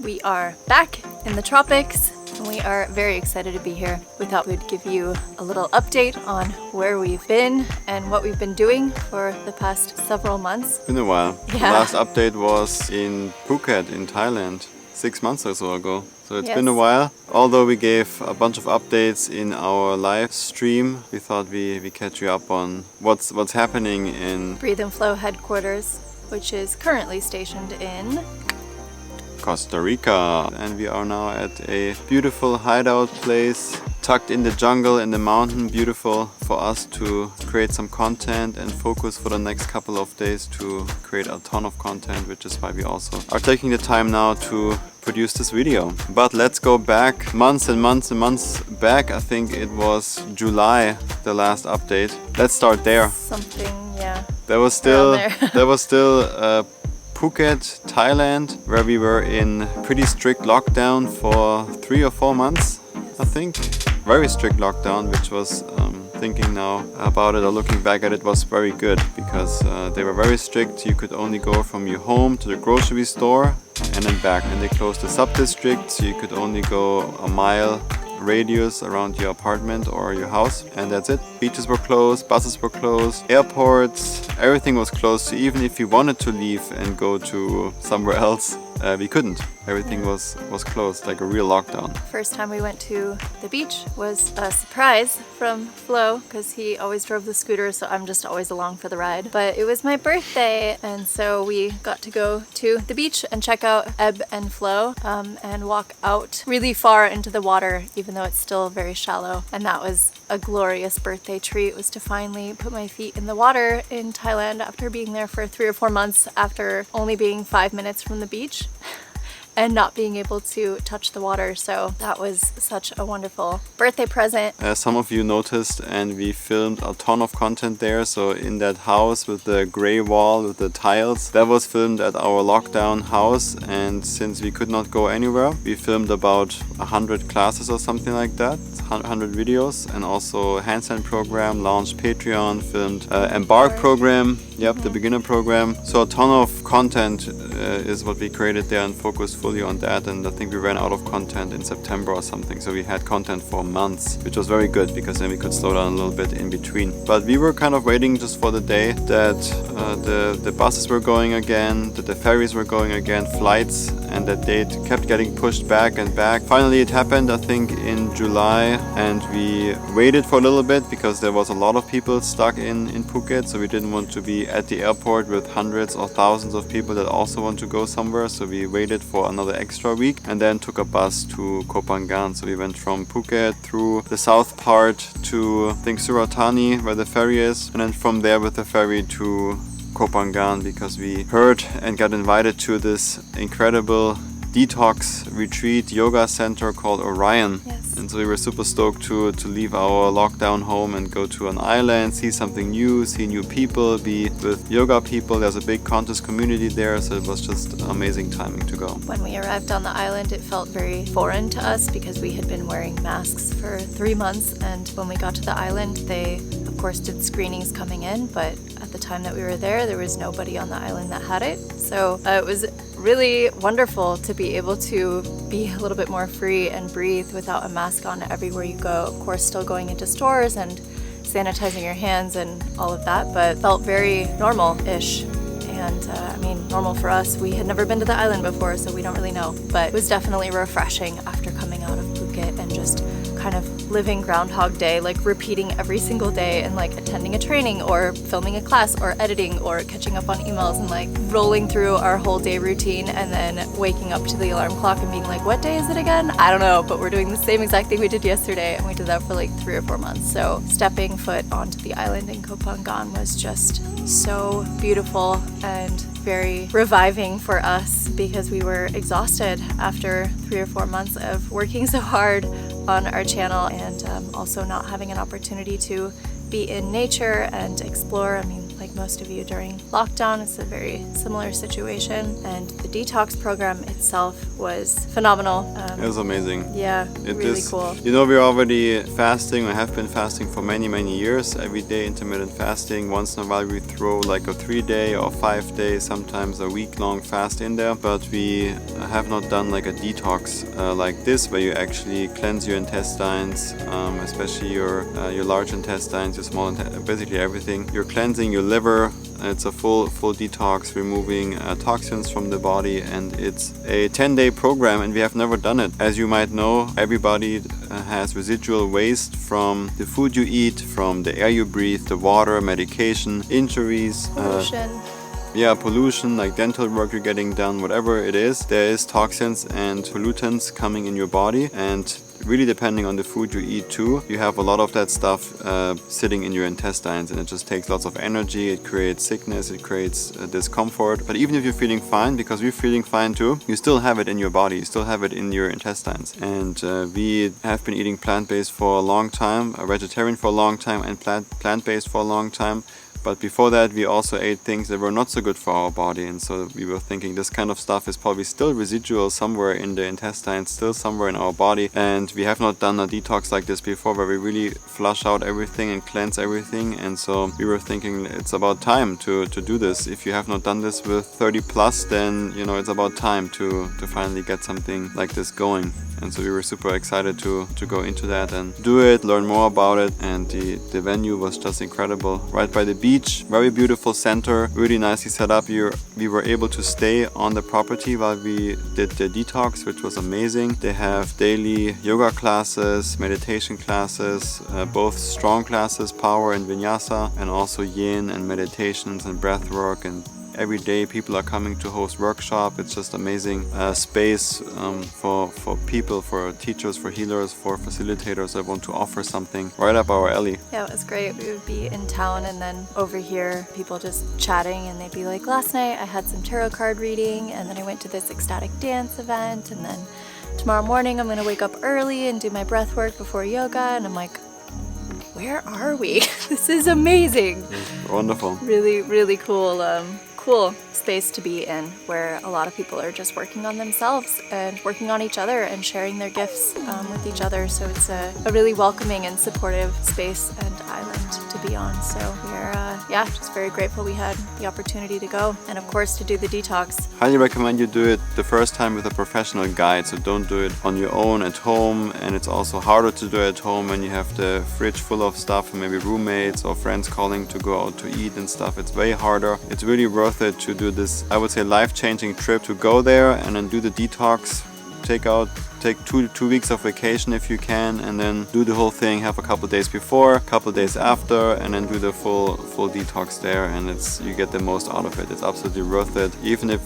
We are back in the tropics and we are very excited to be here. We thought we'd give you a little update on where we've been and what we've been doing for the past several months. Been a while. Yeah. The last update was in Phuket in Thailand 6 months or so ago. So it's been a while. Although we gave a bunch of updates in our live stream, we thought we catch you up on what's happening in Bre and Flo headquarters, which is currently stationed in Costa Rica, and we are now at a beautiful hideout place tucked in the jungle, in the mountain. Beautiful for us to create some content and focus for the next couple of days to create a ton of content, which is why we also are taking the time now to produce this video. But let's go back months and months and months back. I think it was July, the last update. Let's start there. something, yeah. There was still Phuket, Thailand, where we were in pretty strict lockdown for 3 or 4 months, I think. Very strict lockdown, which was, thinking now about it or looking back at it, was very good because they were very strict. You could only go from your home to the grocery store and then back. And they closed the sub-district, so you could only go a mile radius around your apartment or your house, and that's it. Beaches were closed, buses were closed, airports, everything was closed. So even if you wanted to leave and go to somewhere else, we couldn't. Everything was closed, like a real lockdown. First time we went to the beach was a surprise from Flo because he always drove the scooter, so I'm just always along for the ride. But it was my birthday, and so we got to go to the beach and check out Bre and Flo and walk out really far into the water, even though it's still very shallow. And that was a glorious birthday treat, was to finally put my feet in the water in Thailand after being there for 3 or 4 months, after only being 5 minutes from the beach and not being able to touch the water. So that was such a wonderful birthday present. As some of you noticed, and we filmed a ton of content there. So in that house with the gray wall with the tiles, that was filmed at our lockdown house. And since we could not go anywhere, we filmed about 100 classes or something like that, 100 videos, and also handstand program, launched Patreon, filmed Embark program, the beginner program. So a ton of content is what we created there and focused fully on that. And I think we ran out of content in September or something, so we had content for months, which was very good because then we could slow down a little bit in between. But we were kind of waiting just for the day that the buses were going again, that the ferries were going again, flights, and that date kept getting pushed back and back. Finally it happened, I think in July, and we waited for a little bit because there was a lot of people stuck in Phuket, so we didn't want to be at the airport with hundreds or thousands of people that also want to go somewhere. So we waited for another extra week and then took a bus to Koh Phangan. So we went from Phuket through the south part to, I think, Suratani, where the ferry is, and then from there with the ferry to Koh Phangan because we heard and got invited to this incredible detox retreat yoga center called Orion. Yes. And so we were super stoked to leave our lockdown home and go to an island, see something new, see new people, be with yoga people. There's a big contest community there, so it was just amazing timing to go. When we arrived on the island, it felt very foreign to us because we had been wearing masks for 3 months, and when we got to the island, they of course did screenings coming in, but at the time that we were there was nobody on the island that had it. So it was really wonderful to be able to be a little bit more free and breathe without a mask on everywhere you go. Of course, still going into stores and sanitizing your hands and all of that, but felt very normal-ish. And I mean, normal for us. We had never been to the island before, so we don't really know. But it was definitely refreshing after coming out of Phuket and just kind of living Groundhog Day, like repeating every single day and like attending a training or filming a class or editing or catching up on emails and like rolling through our whole day routine and then waking up to the alarm clock and being like, what day is it again? I don't know, but we're doing the same exact thing we did yesterday, and we did that for like 3 or 4 months. So stepping foot onto the island in Koh Phangan was just so beautiful and very reviving for us because we were exhausted after 3 or 4 months of working so hard on our channel and also not having an opportunity to be in nature and explore. I mean, like most of you, during lockdown. It's a very similar situation, and the detox program itself was phenomenal. It was amazing. Yeah, really cool. You know, we're already fasting. I have been fasting for many years. Every day intermittent fasting. Once in a while we throw like a 3-day or 5-day, sometimes a week-long fast in there. But we have not done like a detox like this, where you actually cleanse your intestines, especially your large intestines, your small basically everything. You're cleansing your liver. It's a full detox, removing toxins from the body, and it's a 10-day program, and we have never done it. As you might know, everybody has residual waste from the food you eat, from the air you breathe, the water, medication, injuries, Pollution. Pollution, like dental work you're getting done, whatever it is, there is toxins and pollutants coming in your body, and really depending on the food you eat too, you have a lot of that stuff sitting in your intestines, and it just takes lots of energy. It creates sickness, it creates discomfort. But even if you're feeling fine, because we're feeling fine too, you still have it in your body, you still have it in your intestines. And we have been eating plant-based for a long time, a vegetarian for a long time, and plant-based for a long time. But before that, we also ate things that were not so good for our body, and so we were thinking this kind of stuff is probably still residual somewhere in the intestines, still somewhere in our body, and we have not done a detox like this before, where we really flush out everything and cleanse everything. And so we were thinking it's about time to do this. If you have not done this with 30 plus, then you know it's about time to finally get something like this going. And so we were super excited to go into that and do it, learn more about it. And the venue was just incredible. Right by the beach, very beautiful center, really nicely set up. We were able to stay on the property while we did the detox, which was amazing. They have daily yoga classes, meditation classes, both strong classes, power and vinyasa, and also yin and meditations and breath work. And every day people are coming to host workshop. It's just amazing space for people, for teachers, for healers, for facilitators that want to offer something right up our alley. Yeah, it was great. We would be in town and then over here, people just chatting, and they'd be like, last night I had some tarot card reading, and then I went to this ecstatic dance event, and then tomorrow morning I'm going to wake up early and do my breath work before yoga. And I'm like, where are we? This is amazing. Wonderful. Really, really cool. Cool space to be in, where a lot of people are just working on themselves and working on each other and sharing their gifts with each other. So it's a really welcoming and supportive space and island to be on. So we're just very grateful we had the opportunity to go, and of course to do the detox. Highly recommend you do it the first time with a professional guide, so don't do it on your own at home. And it's also harder to do it at home when you have the fridge full of stuff and maybe roommates or friends calling to go out to eat and stuff. It's way harder. It's really worth it to do this, I would say, life-changing trip, to go there and then do the detox, take two weeks of vacation if you can, and then do the whole thing, have a couple days before, a couple days after, and then do the full detox there, and you get the most out of it. It's absolutely worth it. Even if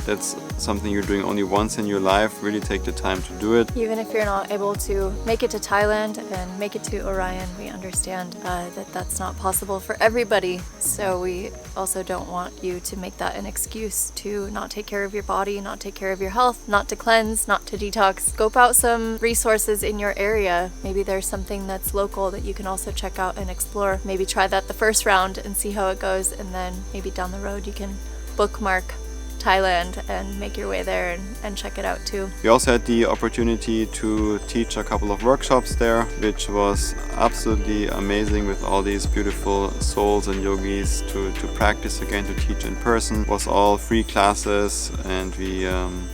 that's something you're doing only once in your life, really take the time to do it. Even if you're not able to make it to Thailand and make it to Orion, we understand that that's not possible for everybody. So we also don't want you to make that an excuse to not take care of your body, not take care of your health, not to cleanse, not to detox. Scope out some resources in your area. Maybe there's something that's local that you can also check out and explore. Maybe try that the first round and see how it goes, and then maybe down the road you can bookmark Thailand and make your way there and check it out too. We also had the opportunity to teach a couple of workshops there, which was absolutely amazing, with all these beautiful souls and yogis to practice again, to teach in person. It was all free classes, and we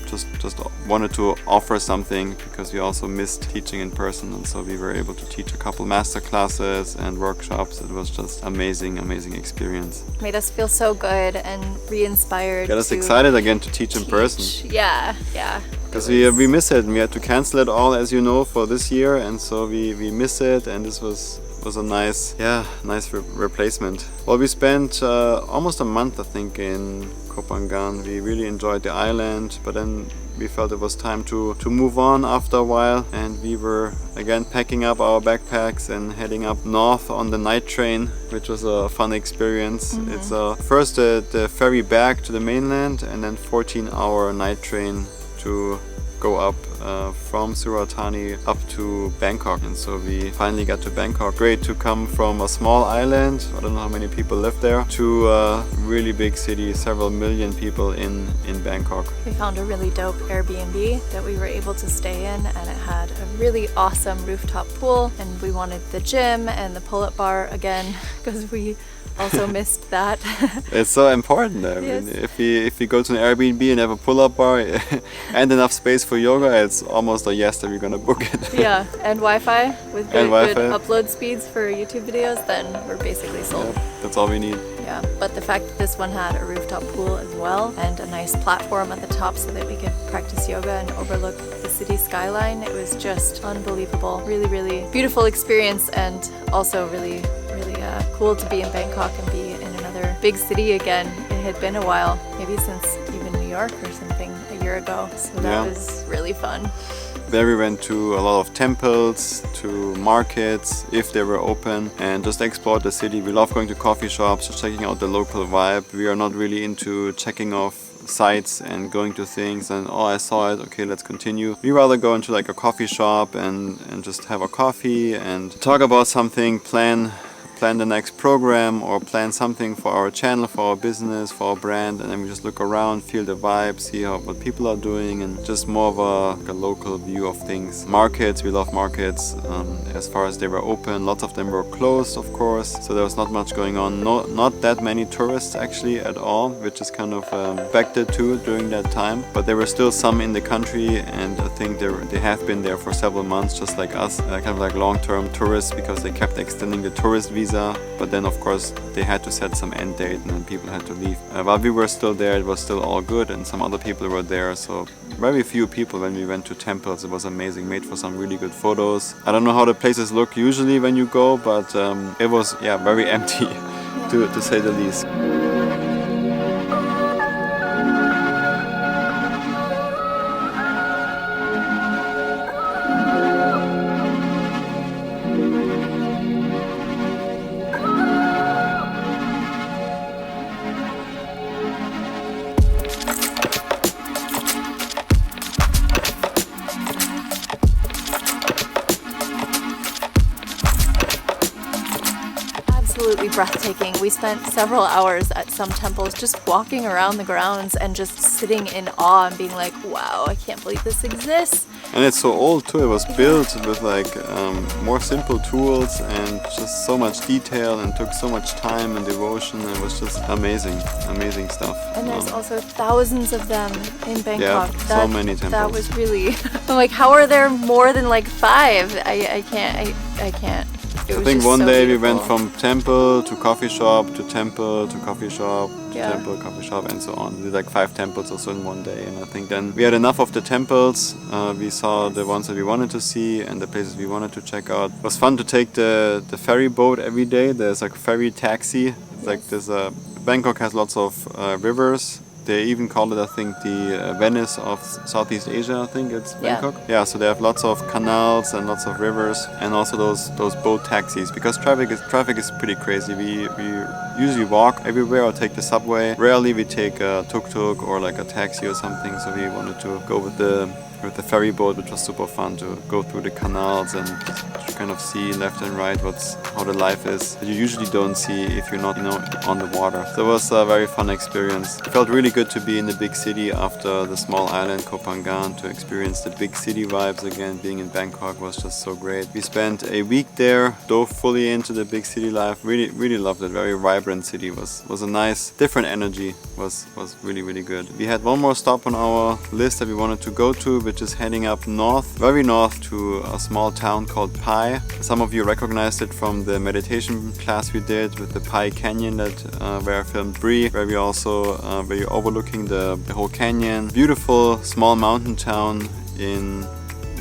just wanted to offer something because we also missed teaching in person, and so we were able to teach a couple master classes and workshops. It was just amazing experience. Made us feel so good and re-inspired. Got us excited again to teach in person. Yeah. Because we miss it, and we had to cancel it all, as you know, for this year, and so we miss it, and this was a nice replacement. Well, we spent almost a month, I think, in Koh Phangan. We really enjoyed the island, but then we felt it was time to move on after a while, and we were again packing up our backpacks and heading up north on the night train, which was a fun experience. Mm-hmm. It's first the ferry back to the mainland, and then 14-hour night train to go up from Suratani up to Bangkok, and so we finally got to Bangkok. Great to come from a small island, I don't know how many people live there, to a really big city, several million people in Bangkok. We found a really dope Airbnb that we were able to stay in, and it had a really awesome rooftop pool, and we wanted the gym and the pull-up bar again because we also missed that. It's so important. I mean, if we go to an Airbnb and have a pull-up bar and enough space for yoga, it's almost a yes that we're gonna book it. Yeah, and Wi-Fi with good upload speeds for YouTube videos, then we're basically sold. Yeah, that's all we need. Yeah, but the fact that this one had a rooftop pool as well and a nice platform at the top so that we could practice yoga and overlook the city skyline, it was just unbelievable. Really, really beautiful experience, and also really cool to be in Bangkok and be in another big city again. It had been a while, maybe since even New York or something a year ago, so that was really fun. There we went to a lot of temples, to markets, if they were open, and just explored the city. We love going to coffee shops, just checking out the local vibe. We are not really into checking off sites and going to things and, oh, I saw it, okay, let's continue. We rather go into like a coffee shop and just have a coffee and talk about something, plan the next program or plan something for our channel, for our business, for our brand, and then we just look around, feel the vibe, see what people are doing, and just more of a local view of things. Markets, we love markets. As far as they were open, lots of them were closed, of course, so there was not much going on. Not that many tourists actually at all, which is kind of expected to during that time, but there were still some in the country, and I think they have been there for several months, just like us, kind of like long-term tourists, because they kept extending the tourist visa. But then of course they had to set some end date and then people had to leave. While we were still there, it was still all good, and some other people were there, so very few people when we went to temples. It was amazing, made for some really good photos. I don't know how the places look usually when you go, but it was very empty to say the least. Breathtaking. We spent several hours at some temples just walking around the grounds and just sitting in awe and being like, wow, I can't believe this exists. And it's so old too. It was built with like more simple tools and just so much detail, and took so much time and devotion. It was just amazing stuff. And there's also thousands of them in Bangkok. Yeah, so many temples. That was really, I'm like, how are there more than like 5? I can't. I think one day we went from temple to coffee shop to temple to coffee shop to temple, coffee shop, and so on. We did like 5 temples also in one day, and I think then we had enough of the temples. We saw the ones that we wanted to see and the places we wanted to check out. It was fun to take the ferry boat every day. There's like a ferry taxi. It's like there's Bangkok has lots of rivers. They even call it, I think, the Venice of Southeast Asia, I think it's Bangkok. Yeah, so they have lots of canals and lots of rivers, and also those boat taxis, because traffic is pretty crazy. We usually walk everywhere or take the subway. Rarely we take a tuk-tuk or like a taxi or something, so we wanted to go with the ferry boat, which was super fun to go through the canals and just kind of see left and right how the life is that you usually don't see if you're not on the water. So it was a very fun experience. It felt really good to be in the big city after the small island Koh Phangan, to experience the big city vibes again. Being in Bangkok was just so great. We spent a week there, dove fully into the big city life. Really loved it. Very vibrant city. Was a nice different energy. Was really good. We had one more stop on our list that we wanted to go to, which is heading up north, very north, to a small town called Pai. Some of you recognized it from the meditation class we did with the Pai Canyon where I filmed Bre, where we also where you're overlooking the whole canyon. Beautiful small mountain town in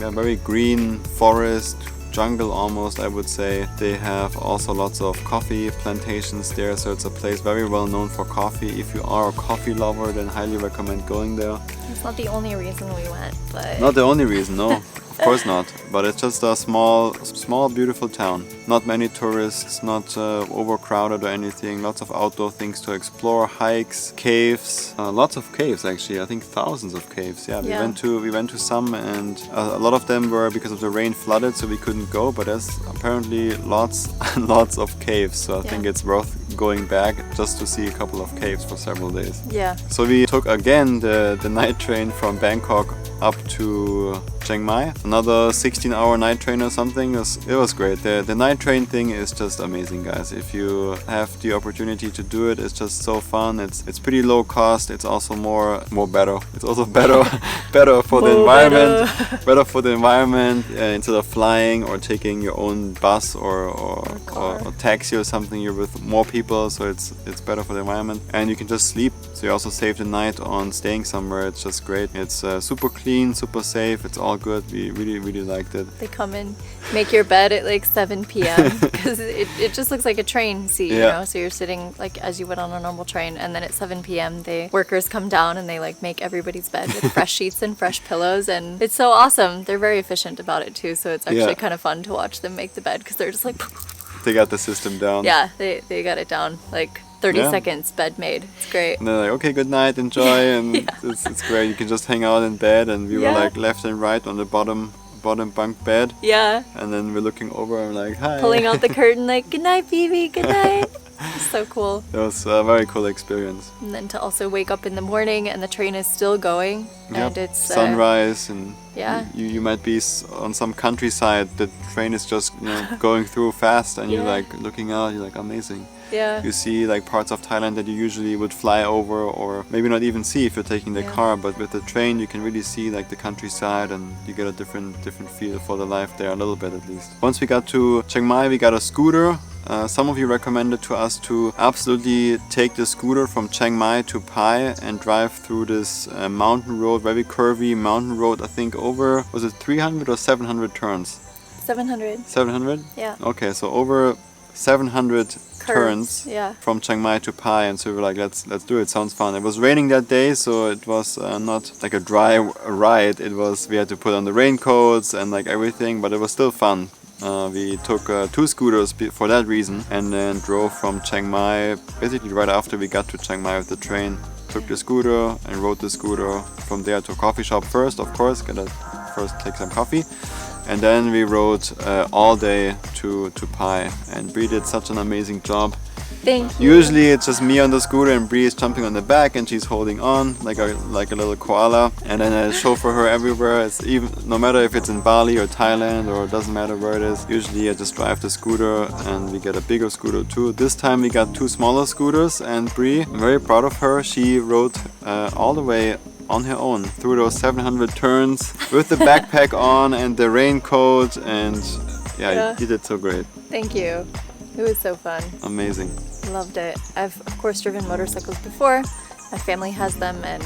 a very green forest, jungle almost, I would say. They have also lots of coffee plantations there, so it's a place very well known for coffee. If you are a coffee lover, then highly recommend going there. It's not the only reason we went, but... Not the only reason, no. Of course not, but it's just a small beautiful town. Not many tourists, not overcrowded or anything. Lots of outdoor things to explore, hikes, caves. Lots of caves actually. I think thousands of caves. Yeah, we went to some, and a lot of them were because of the rain flooded, so we couldn't go. But there's apparently lots and lots of caves. So I think it's worth going back just to see a couple of caves for several days. Yeah. So we took again the night train from Bangkok up to Chiang Mai. Another 16-hour night train or something. It was great. The night train thing is just amazing, guys. If you have the opportunity to do it, it's just so fun. It's pretty low cost. It's also more better. It's also better for the environment. Better for the environment instead of flying or taking your own bus or taxi or something. You're with more people, so it's better for the environment. And you can just sleep. So you also save the night on staying somewhere. It's just great. It's super clean, super safe. It's all good. We really liked it. They come and make your bed at like 7 p.m. because it just looks like a train seat, you know. So you're sitting like as you would on a normal train, and then at 7 p.m. the workers come down and they like make everybody's bed with fresh sheets and fresh pillows, and it's so awesome. They're very efficient about it too, so it's actually kind of fun to watch them make the bed because they're just like they got the system down. Yeah, they got it down like 30 seconds, bed made. It's great. And they're like, okay, good night, enjoy, and it's great. You can just hang out in bed, and we were like left and right on the bottom bunk bed. Yeah. And then we're looking over and like, hi. Pulling out the curtain like, good night, baby, good night. It's so cool. It was a very cool experience. And then to also wake up in the morning and the train is still going. And it's sunrise, and you might be on some countryside. The train is just going through fast, and you're like looking out. You're like, amazing. Yeah. You see like parts of Thailand that you usually would fly over or maybe not even see if you're taking the car, but with the train you can really see like the countryside, and you get a different feel for the life there, a little bit at least. Once we got to Chiang Mai, we got a scooter. Some of you recommended to us to absolutely take the scooter from Chiang Mai to Pai and drive through this mountain road, very curvy mountain road. I think over, was it 300 or 700 turns? 700. 700? Yeah. Okay, so over 700 turns from Chiang Mai to Pai, and so we were like, let's do it. Sounds fun. It was raining that day, so it was not like a dry ride. We had to put on the raincoats and like everything, but it was still fun. We took 2 scooters for that reason, and then drove from Chiang Mai basically right after we got to Chiang Mai with the train. Took the scooter and rode the scooter from there to a coffee shop first, of course, first take some coffee. And then we rode all day to Pai, and Bre did such an amazing job. Thank you. Usually it's just me on the scooter and Bre is jumping on the back and she's holding on like a little koala, and then I chauffeur her everywhere. It's even no matter if it's in Bali or Thailand, or it doesn't matter where it is. Usually I just drive the scooter, and we get a bigger scooter too. This time we got 2 smaller scooters, and Bre, I'm very proud of her. She rode all the way on her own through those 700 turns with the backpack on and the raincoat, and you did so great. Thank you. It was so fun. Amazing. Loved it. I've of course driven motorcycles before. My family has them, and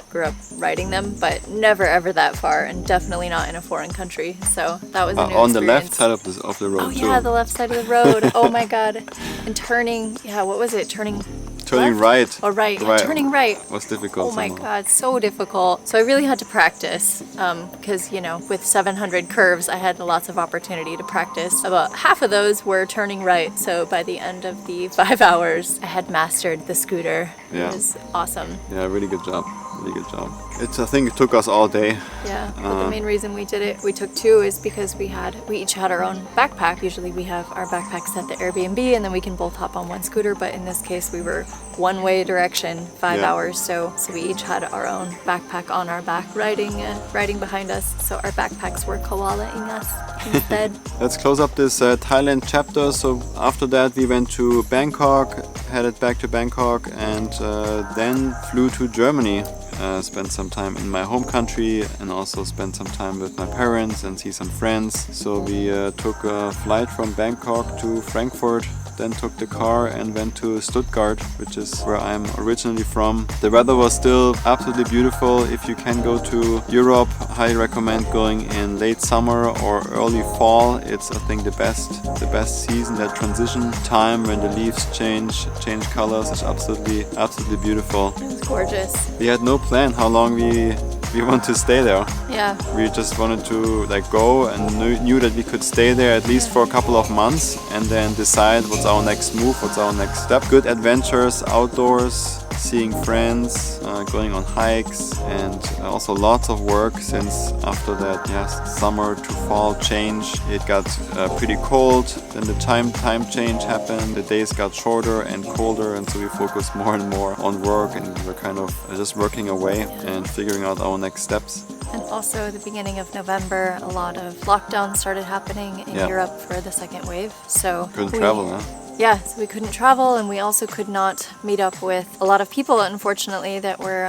grew up riding them, but never ever that far, and definitely not in a foreign country. So that was a new on experience. the left side of the road. Oh yeah, the left side of the road. Oh my god. And turning, what was it? Turning right. Oh, right. Turning right was difficult. Oh my god, so difficult. So I really had to practice because, with 700 curves, I had lots of opportunity to practice. About half of those were turning right. So by the end of the 5 hours, I had mastered the scooter. Yeah. It was awesome. Yeah, really good job. Really good job. I think it took us all day. Yeah, but the main reason we did it, we took 2, is because we each had our own backpack. Usually we have our backpacks at the Airbnb, and then we can both hop on one scooter, but in this case we were one-way direction, 5 hours, so we each had our own backpack on our back, riding behind us, so our backpacks were koala-ing us instead. Let's close up this Thailand chapter. So after that we went to Bangkok, headed back to Bangkok, and then flew to Germany. Spent some time in my home country, and also spent some time with my parents and see some friends. So we took a flight from Bangkok to Frankfurt, then took the car and went to Stuttgart, which is where I'm originally from. The weather was still absolutely beautiful. If you can go to Europe, highly recommend going in late summer or early fall. It's, I think, the best season, that transition time when the leaves change colors. It's absolutely beautiful. It was gorgeous. We had no plan how long we we want to stay there. Yeah. We just wanted to like go and knew that we could stay there at least for a couple of months and then decide what's our next move, what's our next step. Good adventures outdoors, seeing friends, going on hikes, and also lots of work since after that summer to fall change it got pretty cold. Then the time change happened, the days got shorter and colder, and so we focused more and more on work, and we were kind of just working away and figuring out our next steps. And also at the beginning of November, a lot of lockdowns started happening in Europe for the second wave. So couldn't travel, huh? Yeah, so we couldn't travel, and we also could not meet up with a lot of people, unfortunately, that were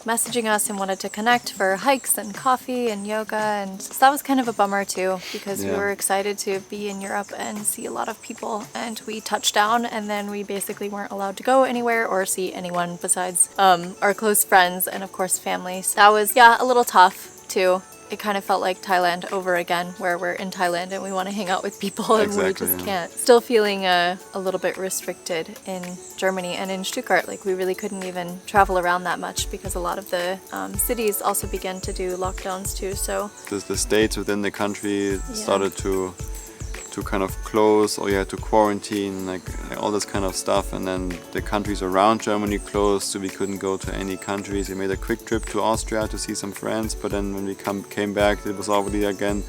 messaging us and wanted to connect for hikes and coffee and yoga. And so that was kind of a bummer too, because we were excited to be in Europe and see a lot of people. And we touched down, and then we basically weren't allowed to go anywhere or see anyone besides our close friends and, of course, family. So that was, a little tough too. It kind of felt like Thailand over again, where we're in Thailand and we want to hang out with people and we just can't. Still feeling a little bit restricted in Germany and in Stuttgart. Like we really couldn't even travel around that much because a lot of the cities also began to do lockdowns too. So the states within the country started to kind of close, or you had to quarantine, like all this kind of stuff, and then the countries around Germany closed, so we couldn't go to any countries. We made a quick trip to Austria to see some friends, but then when we came back, it was already again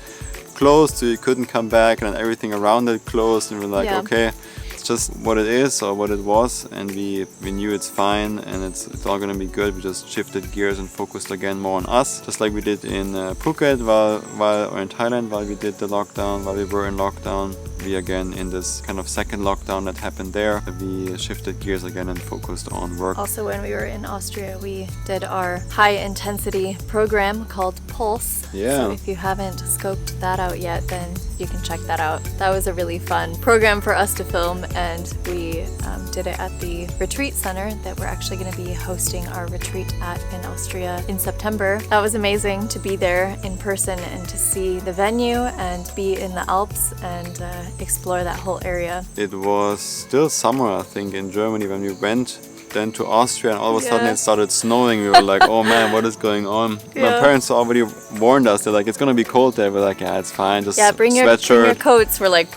closed, so you couldn't come back, and then everything around it closed, and we're like, okay, it's just what it is or what it was, and we knew it's fine and it's all gonna be good. We just shifted gears and focused again more on us, just like we did in Phuket or in Thailand while we did the lockdown, while we were in lockdown. We again in this kind of second lockdown that happened there, we shifted gears again and focused on work. Also when we were in Austria, we did our high intensity program called Pulse. So if you haven't scoped that out yet, then you can check that out. That was a really fun program for us to film, and we did it at the retreat center that we're actually going to be hosting our retreat at in Austria in September. That was amazing to be there in person and to see the venue and be in the Alps and explore that whole area. It was still summer, I think, in Germany when we went then to Austria, and all of a sudden it started snowing. We were like, oh man, what is going on? My parents already warned us. They're like, it's gonna be cold there. We're like, yeah, it's fine, just bring your coats. We're like,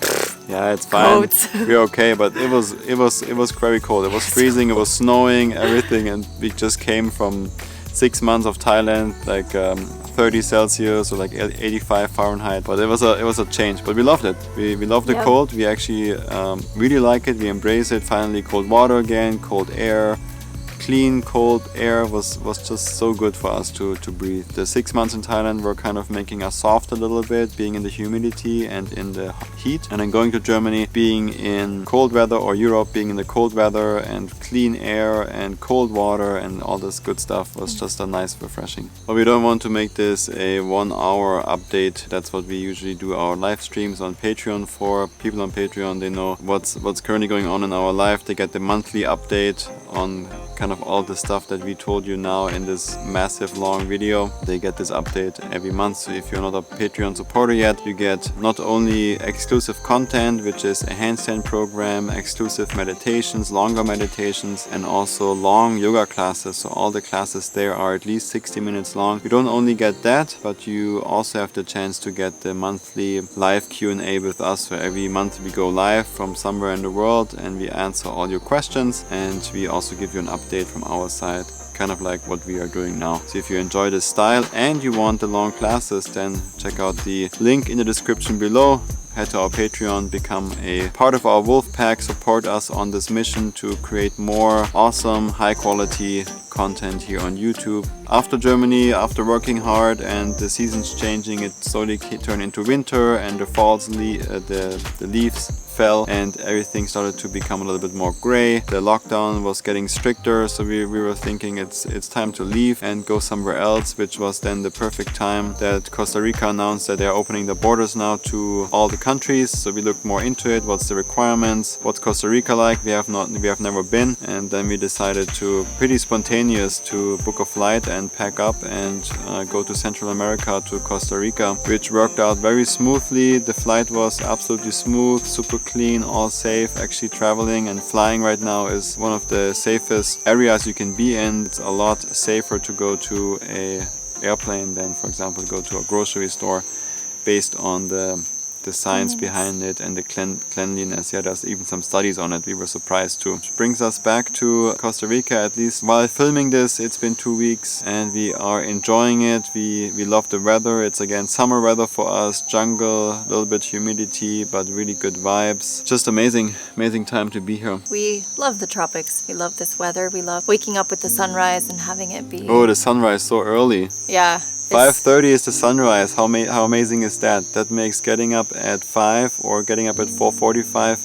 yeah, it's fine. We're okay, but it was very cold. It was freezing, it was snowing, everything, and we just came from 6 months of Thailand, like 30 Celsius or like 85 Fahrenheit. But it was a change, but we loved it. We loved the cold. We actually really like it. We embrace it. Finally, cold water again, cold air. Clean, cold air was just so good for us to breathe. The 6 months in Thailand were kind of making us soft a little bit, being in the humidity and in the heat. And then going to Germany, being in cold weather, or Europe, being in the cold weather and clean air and cold water and all this good stuff was just a nice refreshing. But we don't want to make this a 1 hour update. That's what we usually do our live streams on Patreon for. People on Patreon, they know what's currently going on in our life. They get the monthly update on kind of all the stuff that we told you now in this massive long video. They get this update every month. So if you're not a Patreon supporter yet, you get not only exclusive content, which is a handstand program, exclusive meditations, longer meditations, and also long yoga classes. So all the classes there are at least 60 minutes long. You don't only get that, but you also have the chance to get the monthly live Q&A with us. So every month we go live from somewhere in the world and we answer all your questions, and we also give you an update from our side, kind of like what we are doing now. So if you enjoy this style and you want the long classes, then check out the link in the description below. Head to our Patreon, become a part of our wolf pack, support us on this mission to create more awesome, high quality content here on YouTube. After Germany, after working hard and the seasons changing, it slowly turned into winter and the leaves fell and everything started to become a little bit more gray. The lockdown was getting stricter, so we were thinking it's time to leave and go somewhere else, which was then the perfect time that Costa Rica announced that they are opening the borders now to all the countries. So we looked more into it, what's the requirements, what's Costa Rica like. We have never been, and then we decided to pretty spontaneous to book a flight and pack up and go to Central America to Costa Rica, which worked out very smoothly. The flight was absolutely smooth, super clean, all safe. Actually traveling and flying right now is one of the safest areas you can be in. It's a lot safer to go to a airplane than, for example, go to a grocery store based on the science behind it and the cleanliness. Yeah, there's even some studies on it. We were surprised too. Which brings us back to Costa Rica, at least while filming this. It's been 2 weeks and we are enjoying it. We love the weather. It's again summer weather for us. Jungle, a little bit humidity, but really good vibes. Just amazing time to be here. We love the tropics. We love this weather. We love waking up with the sunrise and having it be... Oh, the sunrise so early. Yeah. 5:30 is the sunrise. How amazing is that? That makes getting up at 5 or getting up at 4:45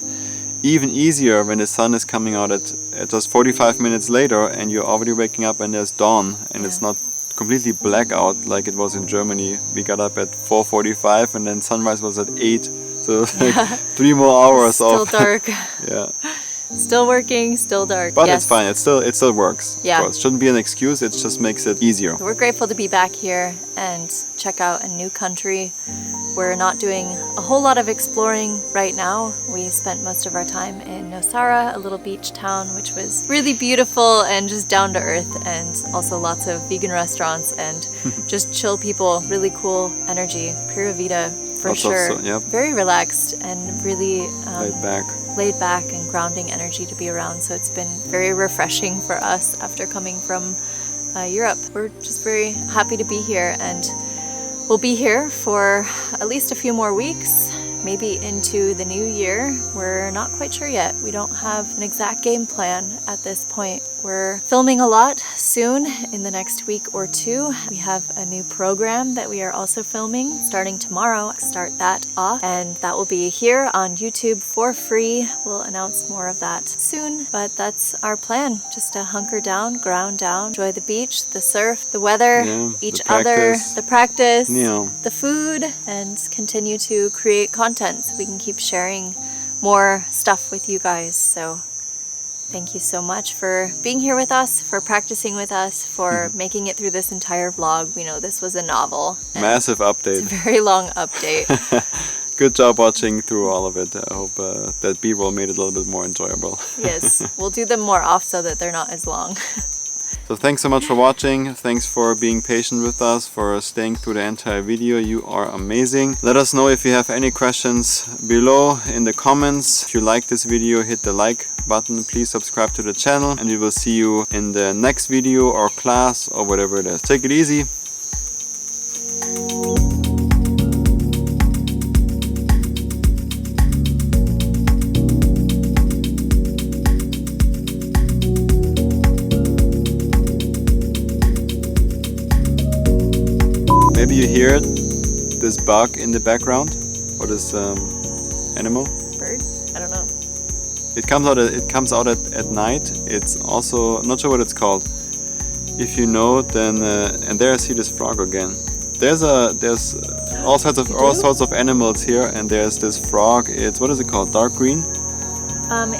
even easier when the sun is coming out at just 45 minutes later and you're already waking up and there's dawn and it's not completely blackout like it was in Germany. We got up at 4:45 and then sunrise was at 8. So like 3 more hours still dark. Yeah. Still working, still dark. But it's fine. It still works. Yeah. Of course. Shouldn't be an excuse. It just makes it easier. We're grateful to be back here and check out a new country. We're not doing a whole lot of exploring right now. We spent most of our time in Nosara, a little beach town, which was really beautiful and just down to earth, and also lots of vegan restaurants and just chill people, really cool energy, pura vida for sure. Yep. Very relaxed and really laid back and grounding energy to be around. So it's been very refreshing for us after coming from Europe. We're just very happy to be here, and we'll be here for at least a few more weeks, maybe into the new year. We're not quite sure yet. We don't have an exact game plan at this point. We're filming a lot soon in the next week or 2. We have a new program that we are also filming starting tomorrow. Start that off, and that will be here on YouTube for free. We'll announce more of that soon, but that's our plan. Just to hunker down, ground down, enjoy the beach, the surf, the weather, each other, the practice, the food, and continue to create content so we can keep sharing more stuff with you guys. So thank you so much for being here with us, for practicing with us, for making it through this entire vlog. We know this was a novel. Massive update. It's a very long update. Good job watching through all of it. I hope that B-roll made it a little bit more enjoyable. Yes, we'll do them more off so that they're not as long. So thanks so much for watching. Thanks for being patient with us, for staying through the entire video. You are amazing. Let us know if you have any questions below in the comments. If you like this video, hit the like button. Please subscribe to the channel, and we will see you in the next video or class or whatever it is. Take it easy. Maybe you hear it, this bug in the background, or this animal. Bird? I don't know. It comes out at night. It's also, I'm not sure what it's called. If you know, then and there I see this frog again. There's all sorts of animals here, and there's this frog. It's, what is it called? Dark green?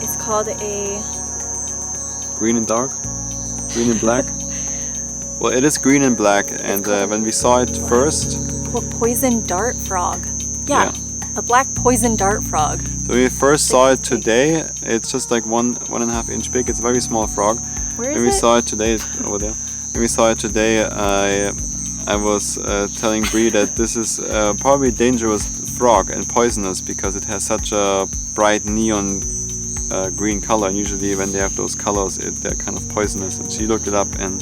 It's called a green and dark, green and black. Well, it is green and black, and when we saw it first... Poison dart frog. Yeah, a black poison dart frog. So we first saw it today. It's just like 1.5 inch big. It's a very small frog. Where is when we saw it today, over there. When we saw it today, I was telling Bre that this is probably a dangerous frog and poisonous because it has such a bright neon green color. And usually when they have those colors, they're kind of poisonous. And she looked it up, and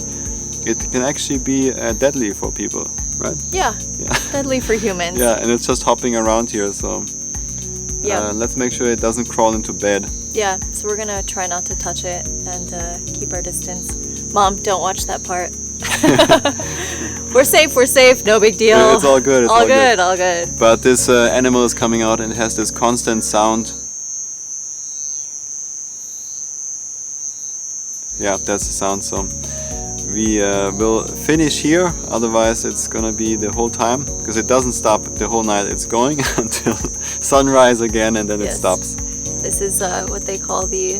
it can actually be deadly for people, right? Yeah. Deadly for humans. Yeah, and it's just hopping around here, so let's make sure it doesn't crawl into bed. Yeah, so we're gonna try not to touch it and keep our distance. Mom, don't watch that part. We're safe, no big deal. It's all good. It's all good. But this animal is coming out, and it has this constant sound. Yeah, that's the sound, so we will finish here, otherwise it's gonna be the whole time, because it doesn't stop the whole night. It's going until sunrise again, and then it stops. This is what they call the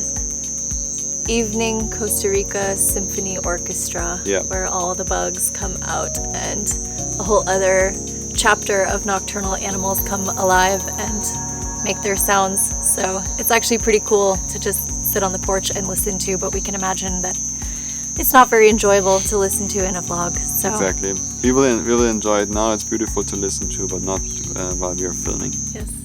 Evening Costa Rica Symphony Orchestra, where all the bugs come out and a whole other chapter of nocturnal animals come alive and make their sounds. So it's actually pretty cool to just sit on the porch and listen to, but we can imagine that it's not very enjoyable to listen to in a vlog. So Exactly. We will enjoy it now. It's beautiful to listen to, but not while we are filming. yes.